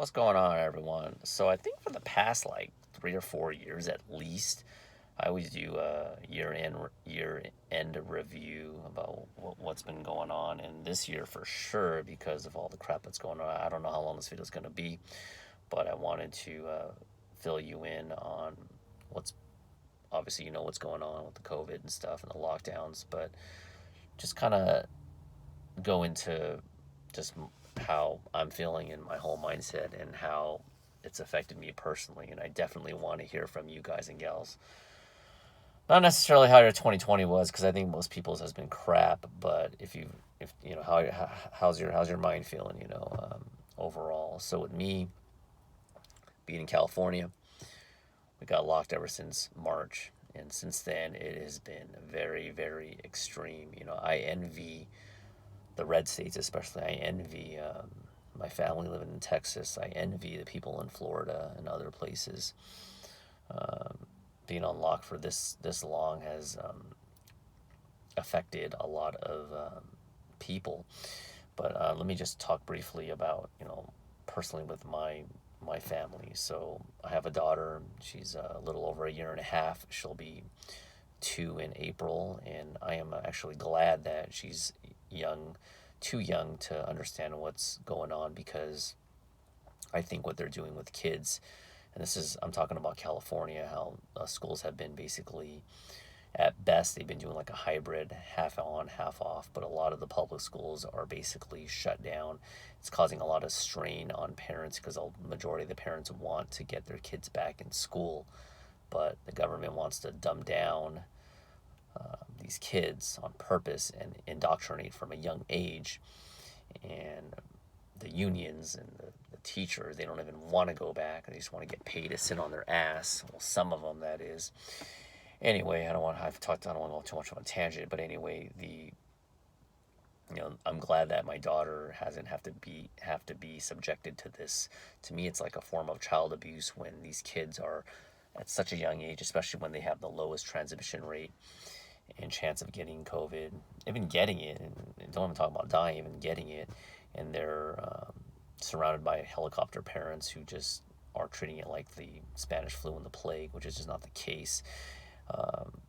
What's going on, everyone? So I think for the past like 3 or 4 years at least, I always do a year end review about what's been going on, and this year for sure because of all the crap that's going on. I don't know how long this video is going to be, but I wanted to fill you in on what's obviously what's going on with the COVID and stuff and the lockdowns, but just kind of go into just how I'm feeling and my whole mindset and how it's affected me personally. And I definitely want to hear from you guys and gals. Not necessarily how your 2020 was, because I think most people's has been crap. But if you know how's your mind feeling, overall. So with me being in California, we got locked ever since March, and since then it has been very, very extreme. I envy the red states, especially. I envy my family living in Texas. I envy the people in Florida and other places. Being on lock for this long has affected a lot of people. But let me just talk briefly about personally with my family. So I have a daughter. She's a little over a year and a half. She'll be 2 in April, and I am actually glad that she's young, too young to understand what's going on, because I think what they're doing with kids, and I'm talking about California, how schools have been basically, at best, they've been doing like a hybrid, half on, half off, but a lot of the public schools are basically shut down. It's causing a lot of strain on parents because the majority of the parents want to get their kids back in school, but the government wants to dumb down these kids on purpose and indoctrinate from a young age. And the unions and the teachers, they don't even want to go back. They just want to get paid to sit on their ass. Well, some of them, that is. Anyway, I don't want to go too much of a tangent, but anyway, I'm glad that my daughter hasn't have to be subjected to this. To me, it's like a form of child abuse when these kids are at such a young age, especially when they have the lowest transmission rate and chance of getting COVID, even getting it, and don't even talk about dying, even getting it, and they're surrounded by helicopter parents who just are treating it like the Spanish flu and the plague, which is just not the case.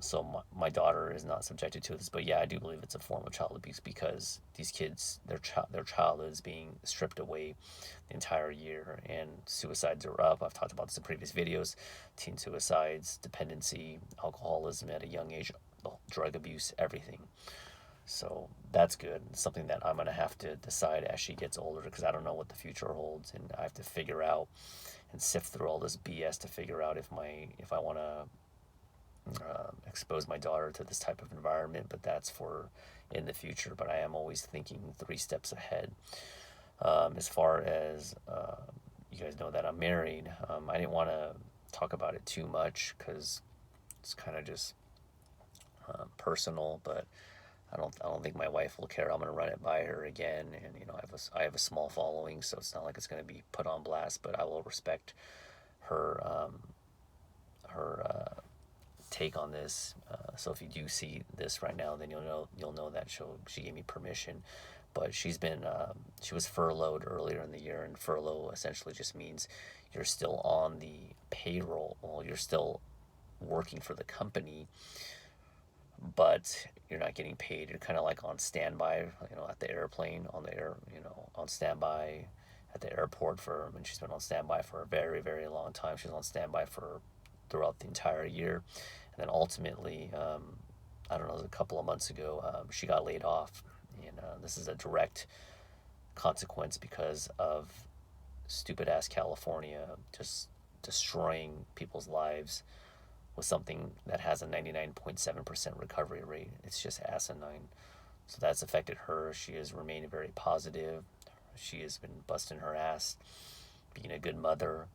So my daughter is not subjected to this, but yeah, I do believe it's a form of child abuse because these kids, their childhood is being stripped away the entire year, and suicides are up. I've talked about this in previous videos: teen suicides, dependency, alcoholism at a young age, drug abuse, everything. So that's good. It's something that I'm gonna have to decide as she gets older, because I don't know what the future holds, and I have to figure out and sift through all this BS to figure out if I want to expose my daughter to this type of environment, but that's for in the future. But I am always thinking 3 steps ahead. As far as you guys know that I'm married, I didn't want to talk about it too much because it's kind of just personal, but I don't think my wife will care. I'm gonna run it by her again, and I have a small following, so it's not like it's gonna be put on blast. But I will respect her her take on this. So if you do see this right now, then you'll know that she gave me permission. But she was furloughed earlier in the year, and furlough essentially just means you're still on the payroll. Well, you're still working for the company, but you're not getting paid. You're kind of like on standby, at the airplane, on the air, on standby at the airport for. And she's been on standby for a very, very long time. She's on standby for throughout the entire year, and then ultimately, I don't know, it was a couple of months ago, she got laid off, and this is a direct consequence because of stupid ass California just destroying people's lives with something that has a 99.7% recovery rate. It's just asinine. So that's affected her. She has remained very positive. She has been busting her ass, being a good mother,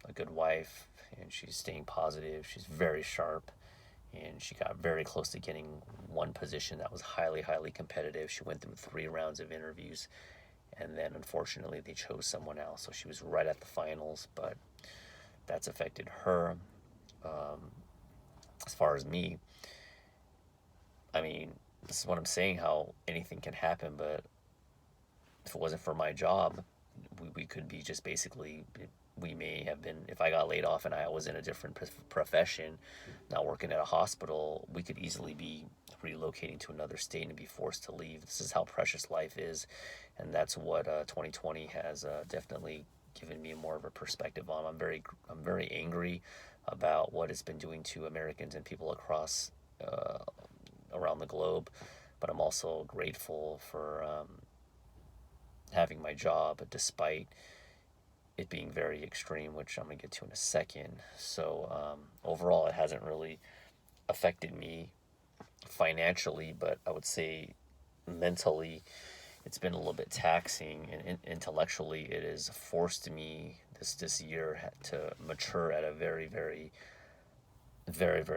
a good wife, and she's staying positive. She's very sharp, and she got very close to getting one position that was highly, highly competitive. She went through 3 rounds of interviews, and then unfortunately they chose someone else. So she was right at the finals, but that's affected her. As far as me, I mean, this is what I'm saying, how anything can happen, but if it wasn't for my job, we could be just basically, we may have been, if I got laid off and I was in a different profession, not working at a hospital, we could easily be relocating to another state and be forced to leave. This is how precious life is, and that's what 2020 has definitely given me more of a perspective on. I'm very angry about what it's been doing to Americans and people across uh, around the globe, but I'm also grateful for having my job despite it being very extreme, which I'm gonna get to in a second. So overall, it hasn't really affected me financially, but I would say mentally, it's been a little bit taxing, and intellectually, it has forced me this year to mature at a very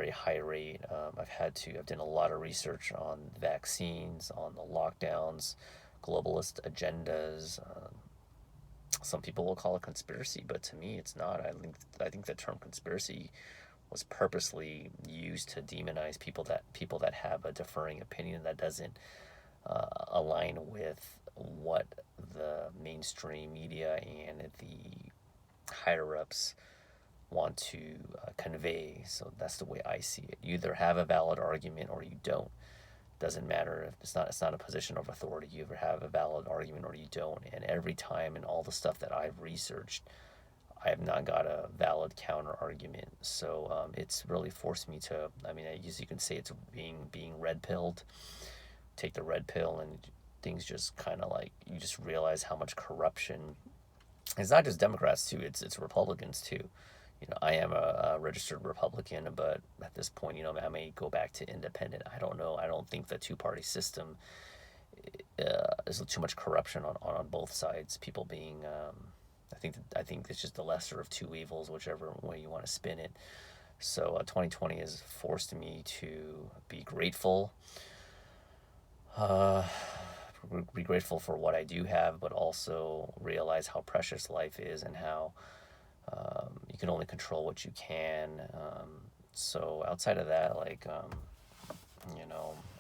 high rate. I've done a lot of research on vaccines, on the lockdowns, globalist agendas. Some people will call it conspiracy, but to me, it's not. I think the term conspiracy was purposely used to demonize people that have a differing opinion that doesn't align with what the mainstream media and the higher ups want to convey. So that's the way I see it. You either have a valid argument or you don't. Doesn't matter if it's not a position of authority. You either have a valid argument or you don't. And every time in all the stuff that I've researched, I have not got a valid counter argument. So it's really forced me to. I mean, I guess you can say it's being red pilled. Take the red pill and things just kind of like you just realize how much corruption. It's not just Democrats too. It's Republicans too. I am a registered Republican, but at this point, I may go back to independent. I don't know. I don't think the two-party system is too much corruption on both sides. People being, I think it's just the lesser of two evils, whichever way you want to spin it. So 2020 has forced me to be grateful. Be grateful for what I do have, but also realize how precious life is and how you can only control what you can. So outside of that, I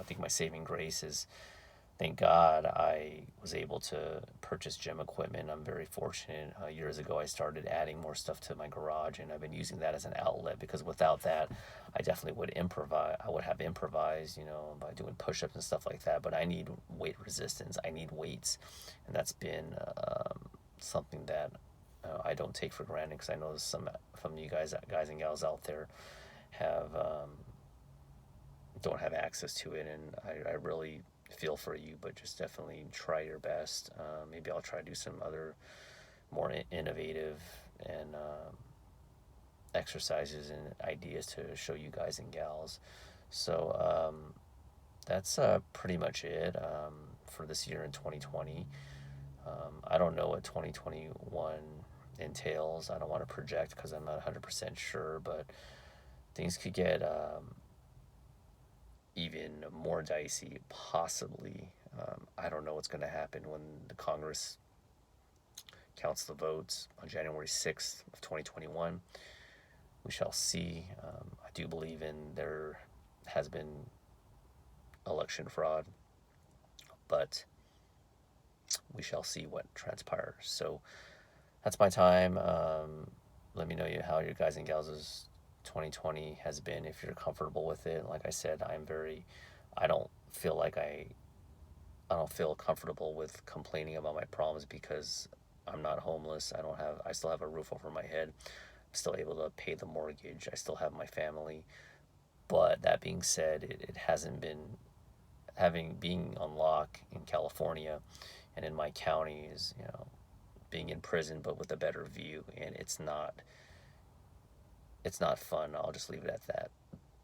think my saving grace is, thank God I was able to purchase gym equipment. I'm very fortunate. Years ago, I started adding more stuff to my garage, and I've been using that as an outlet because without that, I definitely would improvise. I would have improvised, by doing push-ups and stuff like that. But I need weight resistance. I need weights, and that's been something that I don't take for granted because I know some from you guys and gals out there have don't have access to it, and I really feel for you, but just definitely try your best. Maybe I'll try to do some other more innovative and exercises and ideas to show you guys and gals. So that's pretty much it for this year in 2020. I don't know what 2021 entails. I don't want to project because I'm not 100% sure, but things could get even more dicey, possibly. I don't know what's going to happen when the Congress counts the votes on January 6th of 2021. We shall see. I do believe there has been election fraud, but we shall see what transpires. So that's my time. Let me know how your guys and gals' 2020 has been, if you're comfortable with it. Like I said, I don't feel comfortable with complaining about my problems because I'm not homeless. I still have a roof over my head. I'm still able to pay the mortgage. I still have my family. But that being said, it hasn't been being on lock in California and in my counties, being in prison, but with a better view. And it's not fun. I'll just leave it at that.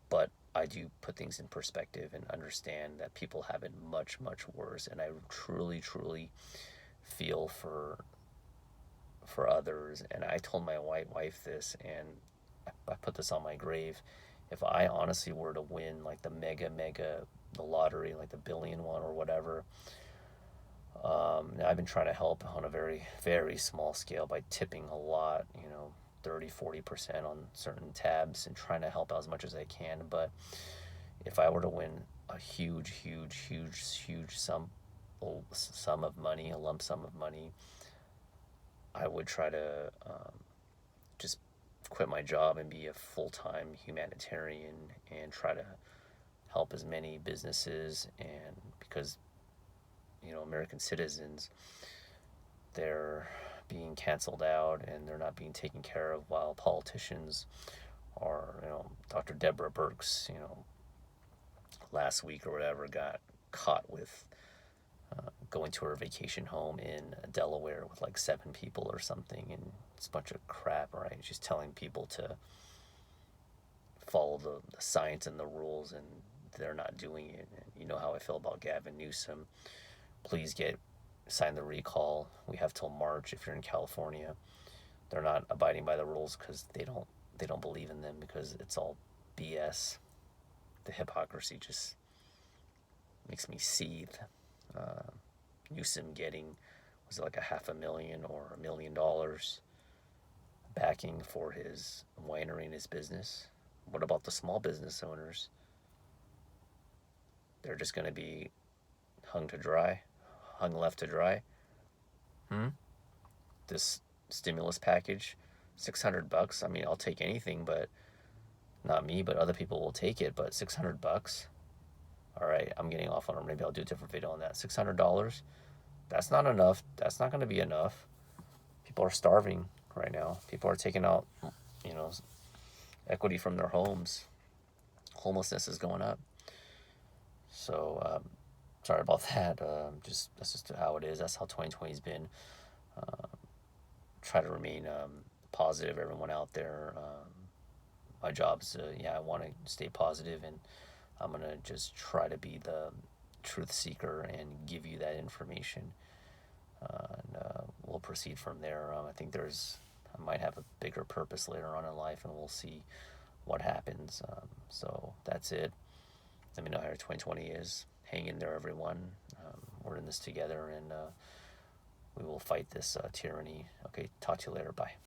But I do put things in perspective and understand that people have it much, much worse. And I truly, truly feel for others. And I told my wife this, and I put this on my grave. If I honestly were to win like the the lottery, like the billion one or whatever, I've been trying to help on a very, very small scale by tipping a lot, 30-40% on certain tabs and trying to help out as much as I can. But if I were to win a huge sum of money, a lump sum of money, I would try to just quit my job and be a full-time humanitarian and try to help as many businesses, and because American citizens, they're being canceled out and they're not being taken care of, while politicians are, Dr. Deborah Birx, last week or whatever, got caught with going to her vacation home in Delaware with like 7 people or something, and it's a bunch of crap, right? She's telling people to follow the science and the rules, and they're not doing it. And you know how I feel about Gavin Newsom. Please sign the recall. We have till March if you're in California. They're not abiding by the rules because they don't believe in them, because it's all BS. The hypocrisy just makes me seethe. Newsom getting, was it like $500,000 or $1 million backing for his winery and his business? What about the small business owners? They're just going to be hung left to dry. This stimulus package, $600. I mean, I'll take anything, but not me, but other people will take it. But $600, all right, I'm getting off on it. Maybe I'll do a different video on that. $600, that's not enough. That's not going to be enough. People are starving right now. People are taking out, equity from their homes. Homelessness is going up. So, sorry about that. That's just how it is. That's how 2020's been. Try to remain positive, everyone out there. My job's, I want to stay positive, and I'm going to just try to be the truth seeker and give you that information. And we'll proceed from there. I think I might have a bigger purpose later on in life, and we'll see what happens. So that's it. Let me know how your 2020 is. Hang in there, everyone. We're in this together, and we will fight this tyranny. Okay, talk to you later. Bye.